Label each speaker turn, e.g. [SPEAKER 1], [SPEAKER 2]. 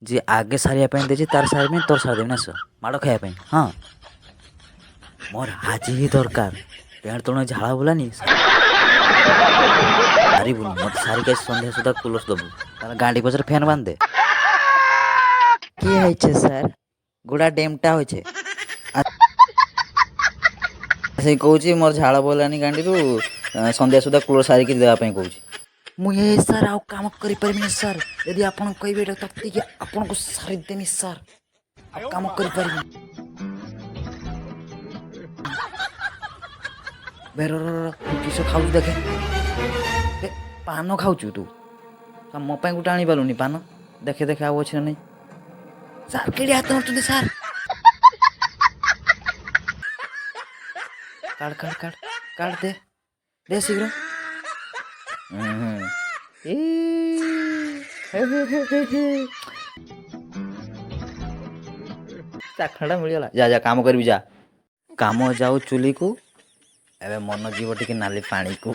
[SPEAKER 1] जी आगे सारिया पे देछि तार सारी में तोर सारी देना सो माड़ो खाया पे हां मोर आज ही दरकार पेड़ तोण झाड़ा बुलानी सारी बुनी मत सारी के संध्या सुधा कुलस दबु तार गांडी पछर फैन बांध दे
[SPEAKER 2] কি হয়েছে স্যার?
[SPEAKER 1] गुड़ा डेमटा होय छे से कहूची मोर झाड़ा बोलानी गांडी रु संध्या सुधा कुलर सारी के देवा पे कहूची
[SPEAKER 2] ମୁଁ ଏ ସାର୍ ଆଉ କାମ କରିପାରିବିନି ସାର୍। ଯଦି ଆପଣ କହିବେ ଏଇଟା ତାତିକି ଆପଣଙ୍କୁ ସାରି ଦେମି ସାର୍। ଆଉ କାମ କରିପାରିବିନି। ବେର କିସ ଖାଉଛୁ ଦେଖେ ପାନ ଖାଉଛୁ ତୁ ମୋ ପାଇଁ ଗୋଟେ ଆଣିପାରିଲୁନି ପାନ ଦେଖେ ଦେଖେ ଆଉ ଅଛି ନା ନାହିଁ ସାର୍ କେଡ଼ି ହାତ ମାରୁଛନ୍ତି ସାର୍ କାଢ଼ କାଢ଼ କାଢ଼ କାଢ଼ ଦେ ଶୀଘ୍ର ଚାଖଣ୍ଡା ମିଳିଗଲା ଯା ଯା କାମ କରିବି ଯା କାମ ଯାଉ ଚୁଲିକୁ ଏବେ ମନ ଯିବ ଟିକେ ନାଲି ପାଣିକୁ